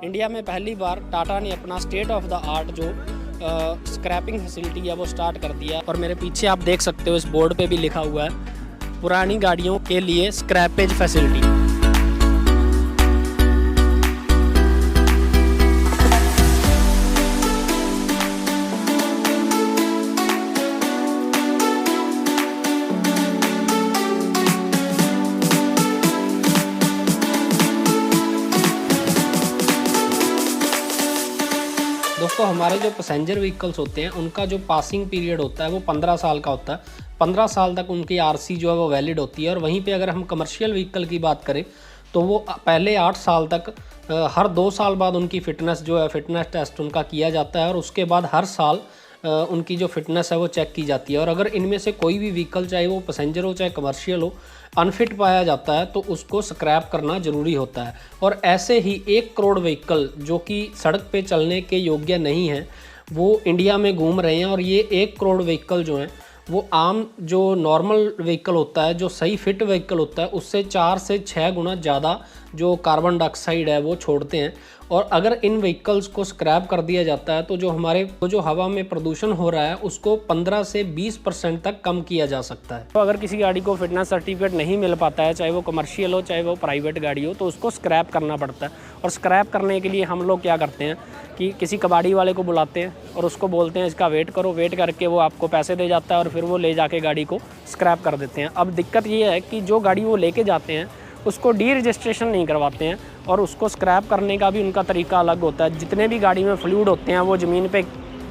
India में पहली बार टाटा ने अपना स्टेट ऑफ द आर्ट जो स्क्रैपिंग फैसिलिटी है वो स्टार्ट कर दिया। और मेरे पीछे आप देख सकते हो इस बोर्ड पे भी लिखा हुआ है पुरानी गाड़ियों के लिए स्क्रैपेज फैसिलिटी। दोस्तों हमारे जो पैसेंजर व्हीकल्स होते हैं उनका जो पासिंग पीरियड होता है वो 15 साल का होता है। 15 साल तक उनकी आरसी जो है वो वैलिड होती है। और वहीं पे अगर हम कमर्शियल व्हीकल की बात करें तो वो पहले 8 साल तक हर 2 साल बाद उनकी फ़िटनेस जो है फ़िटनेस टेस्ट उनका किया जाता है और उसके बाद हर साल उनकी जो फ़िटनेस है वो चेक की जाती है। और अगर इनमें से कोई भी व्हीकल चाहे वो पैसेंजर हो चाहे कमर्शियल हो अनफिट पाया जाता है तो उसको स्क्रैप करना ज़रूरी होता है। और ऐसे ही 1 करोड़ व्हीकल जो कि सड़क पे चलने के योग्य नहीं हैं वो इंडिया में घूम रहे हैं। और ये 1 करोड़ व्हीकल जो हैं वो आम जो नॉर्मल व्हीकल होता है जो सही फिट व्हीकल होता है उससे 4 से 6 गुना ज़्यादा जो कार्बन डाइऑक्साइड है वो छोड़ते हैं। और अगर इन व्हीकल्स को स्क्रैप कर दिया जाता है तो जो हवा में प्रदूषण हो रहा है उसको 15 से 20% तक कम किया जा सकता है। तो अगर किसी गाड़ी को फिटनेस सर्टिफिकेट नहीं मिल पाता है चाहे वो कमर्शियल हो चाहे वो प्राइवेट गाड़ी हो तो उसको स्क्रैप करना पड़ता है। और स्क्रैप करने के लिए हम लोग क्या करते हैं कि किसी कबाड़ी वाले को बुलाते हैं और उसको बोलते हैं इसका वेट करो, वेट करके वो आपको पैसे दे जाता है और फिर वो ले जाके गाड़ी को स्क्रैप कर देते हैं। अब दिक्कत ये है कि जो गाड़ी वो लेके जाते हैं उसको डी रजिस्ट्रेशन नहीं करवाते हैं और उसको स्क्रैप करने का भी उनका तरीका अलग होता है। जितने भी गाड़ी में फ्लूइड होते हैं वो ज़मीन पे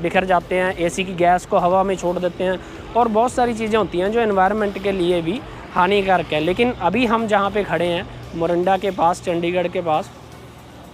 बिखर जाते हैं, एसी की गैस को हवा में छोड़ देते हैं और बहुत सारी चीज़ें होती हैं जो एनवायरनमेंट के लिए भी हानिकारक है। लेकिन अभी हम जहाँ पे खड़े हैं मोरिंडा के पास, चंडीगढ़ के पास,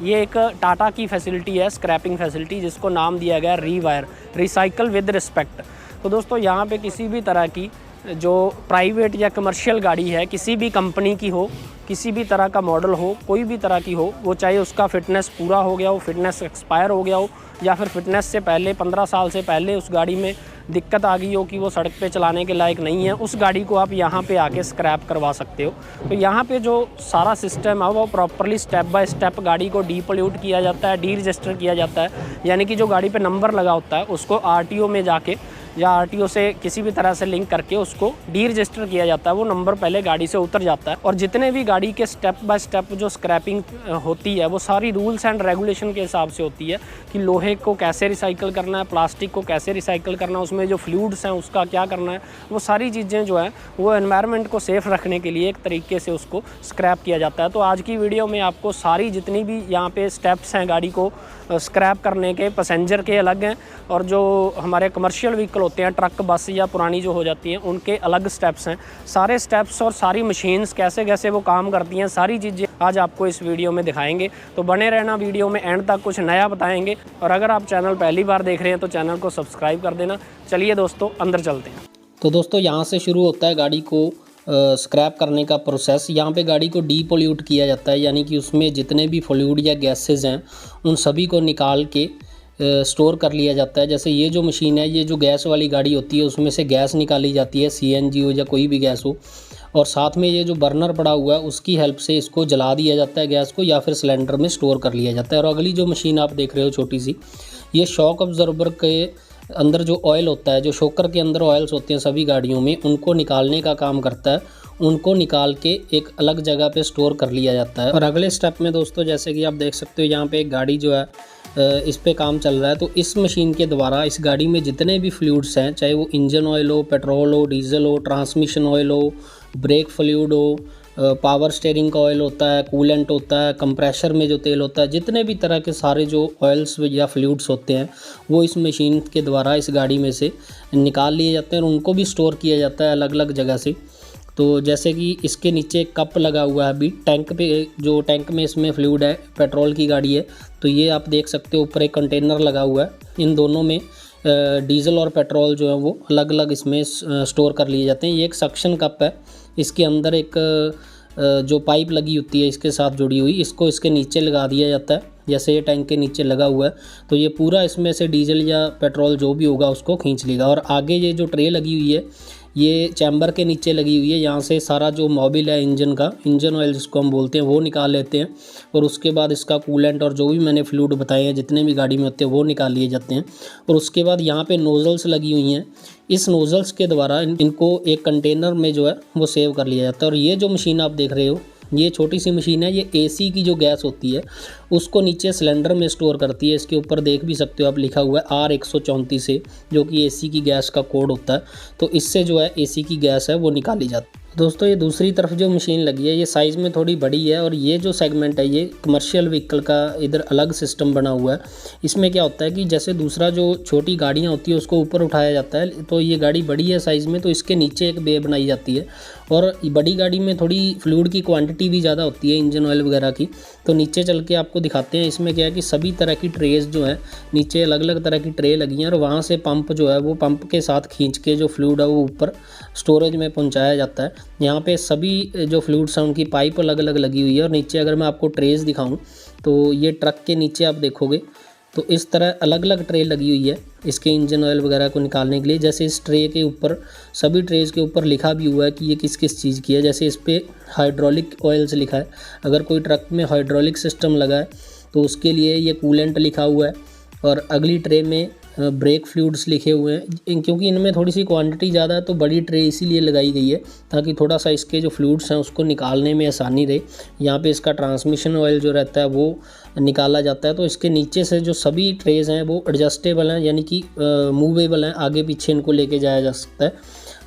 ये एक टाटा की फैसिलिटी है स्क्रैपिंग फैसिलिटी जिसको नाम दिया गया रीवायर, रिसाइकल विद रिस्पेक्ट। तो दोस्तों यहाँ पे किसी भी तरह की जो प्राइवेट या कमर्शियल गाड़ी है किसी भी कंपनी की हो, किसी भी तरह का मॉडल हो, कोई भी तरह की हो, वो चाहे उसका फ़िटनेस पूरा हो गया हो, फिटनेस एक्सपायर हो गया हो या फिर फिटनेस से पहले 15 साल से पहले उस गाड़ी में दिक्कत आ गई हो कि वो सड़क पे चलाने के लायक नहीं है, उस गाड़ी को आप यहाँ पे आके स्क्रैप करवा सकते हो। तो यहाँ पे जो सारा सिस्टम है वो प्रॉपरली स्टेप बाय स्टेप गाड़ी को डीपोल्यूट किया जाता है, डी रजिस्टर किया जाता है। यानी कि जो गाड़ी पे नंबर लगा होता है उसको आरटीओ में जाके या आरटीओ से किसी भी तरह से लिंक करके उसको डी रजिस्टर किया जाता है। वो नंबर पहले गाड़ी से उतर जाता है और जितने भी गाड़ी के स्टेप बाय स्टेप जो स्क्रैपिंग होती है वो सारी रूल्स एंड रेगुलेशन के हिसाब से होती है कि लोहे को कैसे रिसाइकिल करना है, प्लास्टिक को कैसे रिसाइकिल करना है, उसमें जो फ्लूइड्स हैं उसका क्या करना है, वो सारी चीज़ें जो है वो एनवायरनमेंट को सेफ़ रखने के लिए एक तरीके से उसको स्क्रैप किया जाता है। तो आज की वीडियो में आपको सारी जितनी भी यहाँ पे स्टेप्स हैं गाड़ी को स्क्रैप करने के, पैसेंजर के अलग हैं और जो हमारे कमर्शियल व्हीकल होते हैं ट्रक, बस या पुरानी जो हो जाती हैं उनके अलग स्टेप्स हैं। सारे स्टेप्स और सारी मशीन्स कैसे कैसे वो काम करती हैं सारी चीज़ें आज आपको इस वीडियो में दिखाएंगे। तो बने रहना वीडियो में, एंड तक कुछ नया बताएंगे। और अगर आप चैनल पहली बार देख रहे हैं तो चैनल को सब्सक्राइब कर देना। चलिए दोस्तों अंदर चलते हैं। तो दोस्तों यहाँ से शुरू होता है गाड़ी को स्क्रैप करने का प्रोसेस। यहाँ पे गाड़ी को डीपोल्यूट किया जाता है यानी कि उसमें जितने भी फ्लूइड या गैसेज हैं उन सभी को निकाल के स्टोर कर लिया जाता है। जैसे ये जो मशीन है, ये जो गैस वाली गाड़ी होती है उसमें से गैस निकाली जाती है, सीएनजी हो या कोई भी गैस हो, और साथ में ये जो बर्नर पड़ा हुआ है उसकी हेल्प से इसको जला दिया जाता है गैस को, या फिर सिलेंडर में स्टोर कर लिया जाता है। और अगली जो मशीन आप देख रहे हो छोटी सी, ये शॉक ऑब्जर्वर के अंदर जो ऑयल होता है, जो शॉकर के अंदर ऑयल्स होते हैं सभी गाड़ियों में, उनको निकालने का काम करता है। उनको निकाल के एक अलग जगह पे स्टोर कर लिया जाता है। और अगले स्टेप में दोस्तों जैसे कि आप देख सकते हो यहाँ पे एक गाड़ी जो है इस पे काम चल रहा है। तो इस मशीन के द्वारा इस गाड़ी में जितने भी फ्लूइड्स हैं, चाहे वो इंजन ऑयल हो, पेट्रोल हो, डीजल हो, ट्रांसमिशन ऑयल हो, ब्रेक फ्लूइड हो, पावर स्टीयरिंग का ऑयल होता है, कूलेंट होता है, कंप्रेशर में जो तेल होता है, जितने भी तरह के सारे जो ऑयल्स या फ्लूइड्स होते हैं वो इस मशीन के द्वारा इस गाड़ी में से निकाल लिए जाते हैं और उनको भी स्टोर किया जाता है अलग अलग जगह से। तो जैसे कि इसके नीचे कप लगा हुआ है अभी टैंक पे, जो टैंक में इसमें फ्लूइड है, पेट्रोल की गाड़ी है तो ये आप देख सकते हो ऊपर एक कंटेनर लगा हुआ है। इन दोनों में डीजल और पेट्रोल जो है वो अलग अलग इसमें स्टोर कर लिए जाते हैं। ये एक सक्शन कप है, इसके अंदर एक जो पाइप लगी होती है इसके साथ जुड़ी हुई, इसको इसके नीचे लगा दिया जाता है। जैसे ये टैंक के नीचे लगा हुआ है तो ये पूरा इसमें से डीजल या पेट्रोल जो भी होगा उसको खींच लेगा। और आगे ये जो ट्रे लगी हुई है ये चैम्बर के नीचे लगी हुई है। यहाँ से सारा जो मोबिल है इंजन का, इंजन ऑयल जिसको हम बोलते हैं, वो निकाल लेते हैं और उसके बाद इसका कूलेंट और जो भी मैंने फ्लूइड बताए हैं जितने भी गाड़ी में होते हैं वो निकाल लिए जाते हैं। और उसके बाद यहाँ पे नोज़ल्स लगी हुई हैं। इस नोज़ल्स के द्वारा इनको एक कंटेनर में जो है वो सेव कर लिया जाता है। और ये जो मशीन आप देख रहे हो, ये छोटी सी मशीन है, ये एसी की जो गैस होती है उसको नीचे सिलेंडर में स्टोर करती है। इसके ऊपर देख भी सकते हो आप, लिखा हुआ है R134 से, जो कि एसी की गैस का कोड होता है। तो इससे जो है एसी की गैस है वो निकाली जाती है। दोस्तों ये दूसरी तरफ जो मशीन लगी है ये साइज़ में थोड़ी बड़ी है और ये जो सेगमेंट है ये कमर्शियल व्हीकल का इधर अलग सिस्टम बना हुआ है। इसमें क्या होता है कि जैसे दूसरा जो छोटी गाड़ियाँ होती है उसको ऊपर उठाया जाता है, तो ये गाड़ी बड़ी है साइज़ में, तो इसके नीचे एक बे बनाई जाती है। और बड़ी गाड़ी में थोड़ी फ्लूइड की क्वांटिटी भी ज़्यादा होती है, इंजन ऑयल वगैरह की। तो नीचे चल के आपको दिखाते हैं। इसमें क्या है कि सभी तरह की ट्रेस जो है, नीचे अलग अलग तरह की ट्रे लगी हैं और वहाँ से पंप जो है वो पंप के साथ खींच के जो फ्लूइड है वो ऊपर स्टोरेज में पहुँचाया जाता है। यहाँ पे सभी जो फ्लूइड्स हैं उनकी पाइप अलग अलग लगी हुई है। और नीचे अगर मैं आपको ट्रेस दिखाऊँ तो ये ट्रक के नीचे आप देखोगे तो इस तरह अलग अलग ट्रे लगी हुई है इसके इंजन ऑयल वगैरह को निकालने के लिए। जैसे इस ट्रे के ऊपर, सभी ट्रेस के ऊपर लिखा भी हुआ है कि ये किस किस चीज़ की है। जैसे इस पर हाइड्रोलिक ऑयल्स लिखा है, अगर कोई ट्रक में हाइड्रोलिक सिस्टम लगा है तो उसके लिए ये कूलेंट लिखा हुआ है। और अगली ट्रे में ब्रेक फ्लूइड्स लिखे हुए हैं। क्योंकि इनमें थोड़ी सी क्वांटिटी ज़्यादा है तो बड़ी ट्रे इसीलिए लगाई गई है ताकि थोड़ा सा इसके जो फ्लूइड्स हैं उसको निकालने में आसानी रहे। यहाँ पे इसका ट्रांसमिशन ऑयल जो रहता है वो निकाला जाता है। तो इसके नीचे से जो सभी ट्रेज हैं वो एडजस्टेबल हैं, यानी कि मूवेबल हैं, आगे पीछे इनको लेके जाया जा सकता है।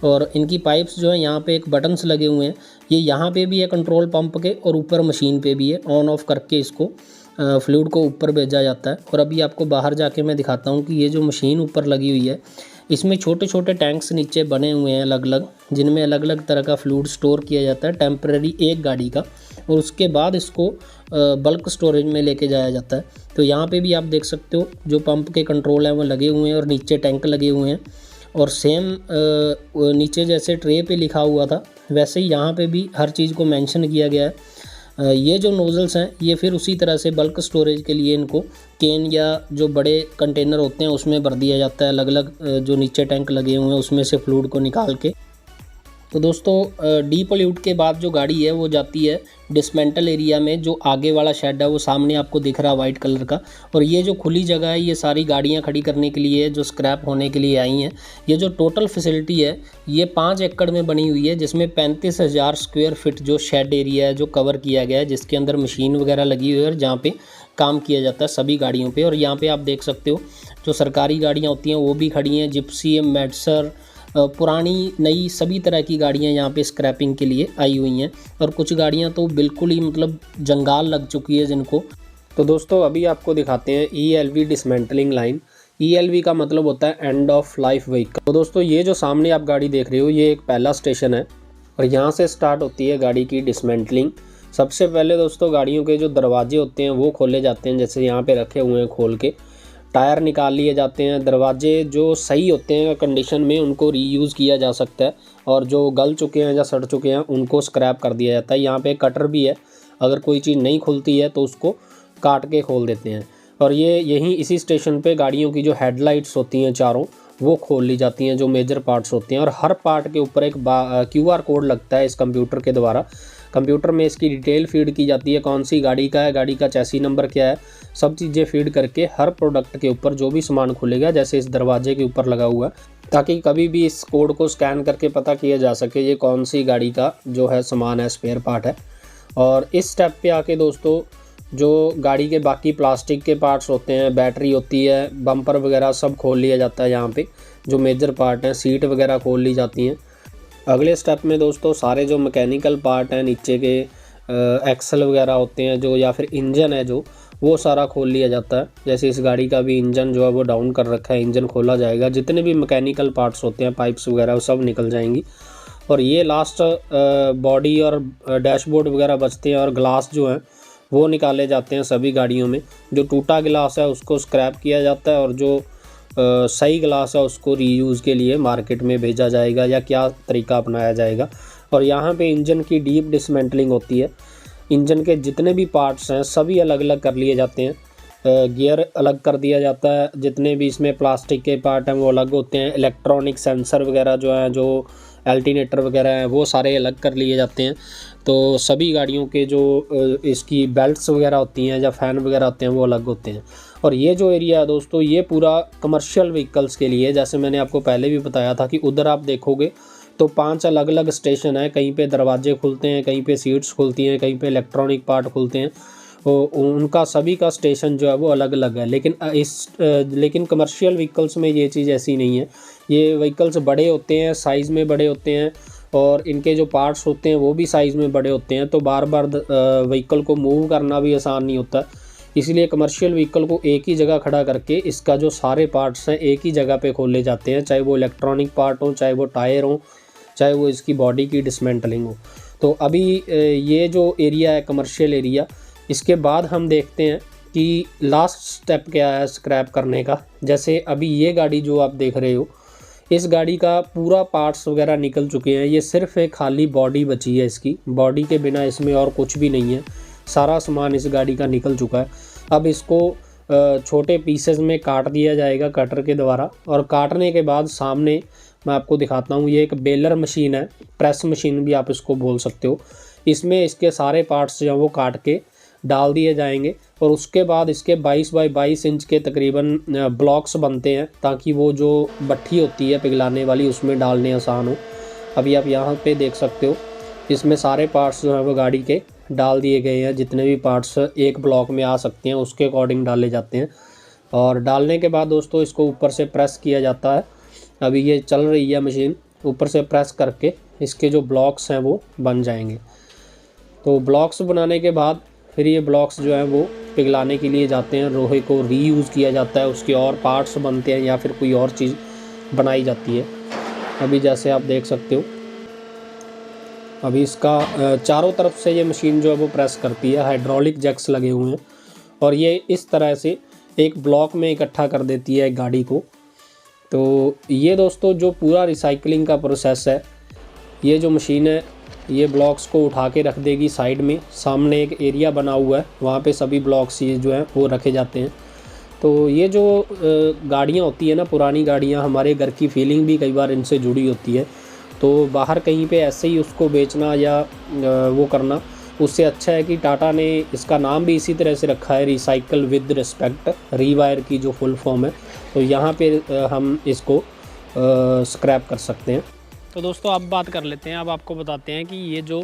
और इनकी पाइप्स जो है यहाँ पे एक बटन्स लगे हुए हैं, ये यहाँ पे भी है कंट्रोल पंप के और ऊपर मशीन पे भी है। ऑन ऑफ करके इसको फ्लूइड को ऊपर भेजा जाता है। और अभी आपको बाहर जाके मैं दिखाता हूँ कि ये जो मशीन ऊपर लगी हुई है इसमें छोटे छोटे टैंक्स नीचे बने हुए हैं अलग अलग, जिनमें अलग अलग तरह का फ्लूइड स्टोर किया जाता है टेम्परेरी एक गाड़ी का। और उसके बाद इसको बल्क स्टोरेज में लेके जाया जाता है। तो यहाँ पे भी आप देख सकते हो जो पंप के कंट्रोल हैं वो लगे हुए हैं और नीचे टैंक लगे हुए हैं। और सेम नीचे जैसे ट्रे पे लिखा हुआ था वैसे ही यहाँ पे भी हर चीज़ को मेंशन किया गया है। ये जो नोज़ल्स हैं ये फिर उसी तरह से बल्क स्टोरेज के लिए इनको कैन या जो बड़े कंटेनर होते हैं उसमें भर दिया जाता है। अलग अलग जो नीचे टैंक लगे हुए हैं उसमें से फ्लूइड को निकाल के। तो दोस्तों डीपोल्यूट के बाद जो गाड़ी है वो जाती है डिसमेंटल एरिया में। जो आगे वाला शेड है वो सामने आपको दिख रहा है वाइट कलर का। और ये जो खुली जगह है ये सारी गाड़ियां खड़ी करने के लिए जो स्क्रैप होने के लिए आई हैं। ये जो टोटल फैसिलिटी है ये 5 एकड़ में बनी हुई है, जिसमें 35,000 स्क्वायर फीट जो शेड एरिया है जो कवर किया गया है, जिसके अंदर मशीन वगैरह लगी हुई है और जहाँ पे काम किया जाता है सभी गाड़ियों पे। और यहाँ पे आप देख सकते हो जो सरकारी गाड़ियाँ होती हैं वो भी खड़ी हैं, जिप्सी, मैडसर, पुरानी नई सभी तरह की गाड़ियां यहाँ पे स्क्रैपिंग के लिए आई हुई हैं। और कुछ गाड़ियां तो बिल्कुल ही मतलब जंगाल लग चुकी है जिनको। तो दोस्तों अभी आपको दिखाते हैं ELV डिसमेंटलिंग लाइन। ELV का मतलब होता है एंड ऑफ लाइफ व्हीकल। तो दोस्तों ये जो सामने आप गाड़ी देख रहे हो ये एक पहला स्टेशन है और यहाँ से स्टार्ट होती है गाड़ी की डिसमेंटलिंग। सबसे पहले दोस्तों गाड़ियों के जो दरवाजे होते हैं वो खोले जाते हैं, जैसे यहाँ पे रखे हुए हैं खोल के। टायर निकाल लिए जाते हैं। दरवाजे जो सही होते हैं कंडीशन में उनको रीयूज़ किया जा सकता है और जो गल चुके हैं या सड़ चुके हैं उनको स्क्रैप कर दिया जाता है। यहाँ पे कटर भी है, अगर कोई चीज़ नहीं खुलती है तो उसको काट के खोल देते हैं। और ये यहीं इसी स्टेशन पे गाड़ियों की जो हेडलाइट्स होती हैं चारों वो खोल ली जाती हैं, जो मेजर पार्ट्स होते हैं। और हर पार्ट के ऊपर एक QR कोड लगता है इस कंप्यूटर के द्वारा। कंप्यूटर में इसकी डिटेल फीड की जाती है, कौन सी गाड़ी का है, गाड़ी का चैसी नंबर क्या है, सब चीज़ें फीड करके हर प्रोडक्ट के ऊपर जो भी सामान खुलेगा, जैसे इस दरवाजे के ऊपर लगा हुआ है, ताकि कभी भी इस कोड को स्कैन करके पता किया जा सके ये कौन सी गाड़ी का जो है सामान है, स्पेयर पार्ट है। और इस स्टेप पे आके दोस्तों जो गाड़ी के बाकी प्लास्टिक के पार्ट्स होते हैं, बैटरी होती है, बम्पर वगैरह सब खोल लिया जाता है। यहाँ पे जो मेजर पार्ट हैं, सीट वगैरह खोल ली जाती हैं। अगले स्टेप में दोस्तों सारे जो मैकेनिकल पार्ट हैं, नीचे के एक्सल वगैरह होते हैं जो, या फिर इंजन है जो, वो सारा खोल लिया जाता है। जैसे इस गाड़ी का भी इंजन जो है वो डाउन कर रखा है, इंजन खोला जाएगा। जितने भी मैकेनिकल पार्ट्स होते हैं, पाइप्स वगैरह, वो सब निकल जाएंगी। और ये लास्ट बॉडी और डैशबोर्ड वगैरह बचते हैं और ग्लास जो हैं वो निकाले जाते हैं सभी गाड़ियों में। जो टूटा गिलास है उसको स्क्रैप किया जाता है और जो सही ग्लास है उसको रीयूज़ के लिए मार्केट में भेजा जाएगा, या क्या तरीका अपनाया जाएगा। और यहाँ पे इंजन की डीप डिसमेंटलिंग होती है। इंजन के जितने भी पार्ट्स हैं सभी अलग अलग कर लिए जाते हैं। गियर अलग कर दिया जाता है, जितने भी इसमें प्लास्टिक के पार्ट हैं वो अलग होते हैं। इलेक्ट्रॉनिक सेंसर वगैरह जो हैं, जो अल्टरनेटर वगैरह हैं वो सारे अलग कर लिए जाते हैं। तो सभी गाड़ियों के जो इसकी बेल्ट्स वगैरह होती हैं या फ़ैन वगैरह होते हैं वो अलग होते हैं। और ये जो एरिया है दोस्तों, ये पूरा कमर्शियल व्हीकल्स के लिए, जैसे मैंने आपको पहले भी बताया था कि उधर आप देखोगे तो 5 अलग अलग स्टेशन है। कहीं पे दरवाजे खुलते हैं, कहीं पे सीट्स खुलती हैं, कहीं पे इलेक्ट्रॉनिक पार्ट खुलते हैं। उनका सभी का स्टेशन जो है वो अलग अलग है। लेकिन कमर्शियल व्हीकल्स में ये चीज़ ऐसी नहीं है। ये व्हीकल्स बड़े होते हैं, साइज़ में बड़े होते हैं, और इनके जो पार्ट्स होते हैं वो भी साइज़ में बड़े होते हैं। तो बार बार व्हीकल को मूव करना भी आसान नहीं होता। इसलिए कमर्शियल व्हीकल को एक ही जगह खड़ा करके इसका जो सारे पार्ट्स हैं एक ही जगह पे खोले जाते हैं, चाहे वो इलेक्ट्रॉनिक पार्ट हो, चाहे वो टायर हो, चाहे वो इसकी बॉडी की डिसमेंटलिंग हो। तो अभी ये जो एरिया है कमर्शियल एरिया, इसके बाद हम देखते हैं कि लास्ट स्टेप क्या है स्क्रैप करने का। जैसे अभी ये गाड़ी जो आप देख रहे हो, इस गाड़ी का पूरा पार्ट्स वगैरह निकल चुके हैं। ये सिर्फ एक खाली बॉडी बची है, इसकी बॉडी के बिना इसमें और कुछ भी नहीं है। सारा सामान इस गाड़ी का निकल चुका है। अब इसको छोटे पीसेस में काट दिया जाएगा कटर के द्वारा, और काटने के बाद सामने मैं आपको दिखाता हूँ, ये एक बेलर मशीन है, प्रेस मशीन भी आप इसको बोल सकते हो। इसमें इसके सारे पार्ट्स जो हैं वो काट के डाल दिए जाएंगे, और उसके बाद इसके 22 बाई 22 इंच के तकरीबन ब्लॉक्स बनते हैं, ताकि वो जो भट्ठी होती है पिघलाने वाली उसमें डालने आसान हो। अभी आप यहाँ पे देख सकते हो, इसमें सारे पार्ट्स जो हैं वो गाड़ी के डाल दिए गए हैं। जितने भी पार्ट्स एक ब्लॉक में आ सकते हैं उसके अकॉर्डिंग डाले जाते हैं, और डालने के बाद दोस्तों इसको ऊपर से प्रेस किया जाता है। अभी ये चल रही है मशीन, ऊपर से प्रेस करके इसके जो ब्लॉक्स हैं वो बन जाएंगे। तो ब्लॉक्स बनाने के बाद फिर ये ब्लॉक्स जो हैं वो पिघलाने के लिए जाते हैं, लोहे को रीयूज़ किया जाता है, उसके और पार्ट्स बनते हैं या फिर कोई और चीज़ बनाई जाती है। अभी जैसे आप देख सकते हो, अभी इसका चारों तरफ से ये मशीन जो है वो प्रेस करती है, हाइड्रोलिक जैक्स लगे हुए हैं, और ये इस तरह से एक ब्लॉक में इकट्ठा कर देती है एक गाड़ी को। तो ये दोस्तों जो पूरा रिसाइकलिंग का प्रोसेस है, ये जो मशीन है ये ब्लॉक्स को उठा के रख देगी साइड में। सामने एक एरिया बना हुआ है, वहाँ पे सभी ब्लॉक्स ये जो हैं वो रखे जाते हैं। तो ये जो गाड़ियाँ होती है ना, पुरानी गाड़ियाँ, हमारे घर की फीलिंग भी कई बार इनसे जुड़ी होती है। तो बाहर कहीं पे ऐसे ही उसको बेचना या वो करना, उससे अच्छा है कि टाटा ने इसका नाम भी इसी तरह से रखा है, रिसाइकल विद रिस्पेक्ट, रीवायर की जो फुल फॉर्म है। तो यहाँ पे हम इसको स्क्रैप कर सकते हैं। तो दोस्तों अब बात कर लेते हैं, अब आपको बताते हैं कि ये जो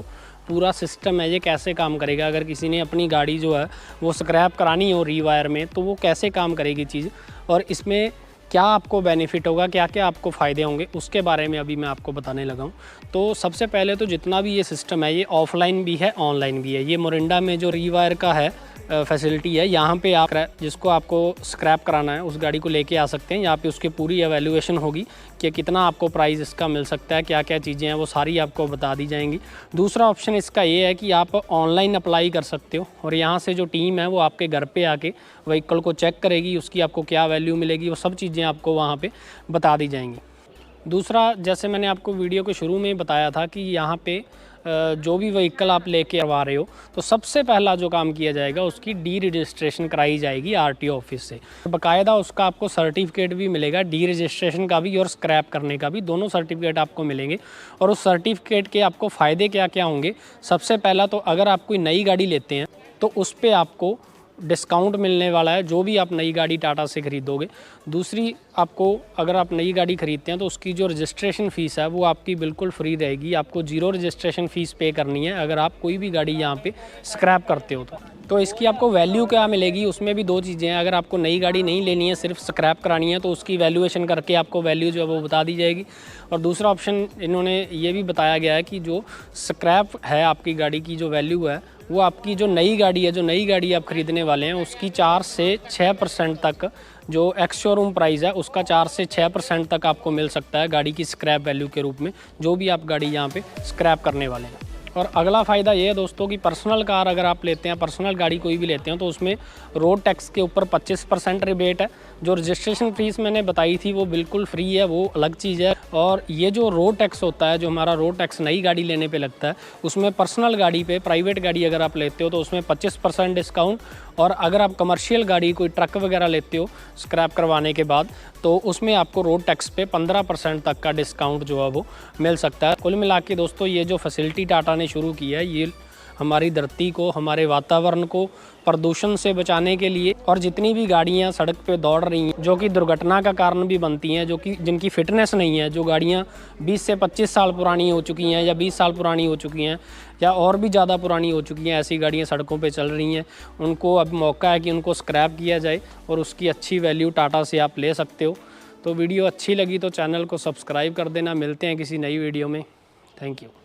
पूरा सिस्टम है ये कैसे काम करेगा। अगर किसी ने अपनी गाड़ी जो है वो स्क्रैप करानी हो रीवायर में, तो वो कैसे काम करेगी चीज़, और इसमें क्या आपको बेनिफिट होगा, क्या क्या आपको फ़ायदे होंगे, उसके बारे में अभी मैं आपको बताने लगा हूँ। तो सबसे पहले तो जितना भी ये सिस्टम है ये ऑफलाइन भी है, ऑनलाइन भी है। ये मोरिंडा में जो रीवायर का है फैसिलिटी है, यहाँ पे आप जिसको आपको स्क्रैप कराना है उस गाड़ी को लेके आ सकते हैं। यहाँ पे उसकी पूरी एवेल्यूएशन होगी कि कितना आपको प्राइस इसका मिल सकता है, क्या क्या चीज़ें हैं वो सारी आपको बता दी जाएंगी। दूसरा ऑप्शन इसका ये है कि आप ऑनलाइन अप्लाई कर सकते हो, और यहाँ से जो टीम है वो आपके घर पे आके व्हीकल को चेक करेगी, उसकी आपको क्या वैल्यू मिलेगी, वो सब चीज़ें आपको वहाँ पे बता दी जाएंगी। दूसरा, जैसे मैंने आपको वीडियो के शुरू में ही बताया था कि यहाँ पे जो भी व्हीकल आप लेके आ रहे हो, तो सबसे पहला जो काम किया जाएगा उसकी डी रजिस्ट्रेशन कराई जाएगी आरटीओ ऑफिस से। बाकायदा उसका आपको सर्टिफिकेट भी मिलेगा, डी रजिस्ट्रेशन का भी और स्क्रैप करने का भी, दोनों सर्टिफिकेट आपको मिलेंगे। और उस सर्टिफिकेट के आपको फ़ायदे क्या क्या होंगे, सबसे पहला तो अगर आप कोई नई गाड़ी लेते हैं तो उस पर आपको डिस्काउंट मिलने वाला है, जो भी आप नई गाड़ी टाटा से ख़रीदोगे। दूसरी, आपको अगर आप नई गाड़ी ख़रीदते हैं तो उसकी जो रजिस्ट्रेशन फ़ीस है वो आपकी बिल्कुल फ्री रहेगी, आपको ज़ीरो रजिस्ट्रेशन फ़ीस पे करनी है अगर आप कोई भी गाड़ी यहाँ पे स्क्रैप करते हो तो इसकी आपको वैल्यू क्या मिलेगी, उसमें भी दो चीज़ें हैं। अगर आपको नई गाड़ी नहीं लेनी है, सिर्फ स्क्रैप करानी है, तो उसकी वैल्यूएशन करके आपको वैल्यू जो है वो बता दी जाएगी। और दूसरा ऑप्शन इन्होंने ये भी बताया गया है कि जो स्क्रैप है आपकी गाड़ी की जो वैल्यू है वो आपकी जो नई गाड़ी है, जो नई गाड़ी आप ख़रीदने वाले हैं उसकी 4 से 6% तक, जो एक्स शोरूम प्राइस है उसका 4 से 6% तक आपको मिल सकता है गाड़ी की स्क्रैप वैल्यू के रूप में, जो भी आप गाड़ी यहाँ पे स्क्रैप करने वाले हैं। और अगला फ़ायदा ये है दोस्तों कि पर्सनल कार अगर आप लेते हैं, पर्सनल गाड़ी कोई भी लेते हैं, तो उसमें रोड टैक्स के ऊपर 25% रिबेट है। जो रजिस्ट्रेशन फीस मैंने बताई थी वो बिल्कुल फ्री है, वो अलग चीज़ है। और ये जो रोड टैक्स होता है, जो हमारा रोड टैक्स नई गाड़ी लेने पे लगता है, उसमें पर्सनल गाड़ी पे, प्राइवेट गाड़ी अगर आप लेते हो तो उसमें 25% डिस्काउंट, और अगर आप कमर्शियल गाड़ी कोई ट्रक वगैरह लेते हो स्क्रैप करवाने के बाद, तो उसमें आपको रोड टैक्स पे 15% तक का डिस्काउंट जो है वो मिल सकता है। कुल मिला के दोस्तों ये जो फैसिलिटी टाटा ने शुरू की है, ये हमारी धरती को, हमारे वातावरण को प्रदूषण से बचाने के लिए, और जितनी भी गाड़ियां सड़क पे दौड़ रही हैं जो कि दुर्घटना का कारण भी बनती हैं, जो कि जिनकी फ़िटनेस नहीं है, जो गाड़ियां 20 से 25 साल पुरानी हो चुकी हैं या 20 साल पुरानी हो चुकी हैं या और भी ज़्यादा पुरानी हो चुकी हैं, ऐसी गाड़ियां सड़कों पे चल रही हैं, उनको अब मौका है कि उनको स्क्रैप किया जाए और उसकी अच्छी वैल्यू टाटा से आप ले सकते हो। तो वीडियो अच्छी लगी तो चैनल को सब्सक्राइब कर देना। मिलते हैं किसी नई वीडियो में। Thank you.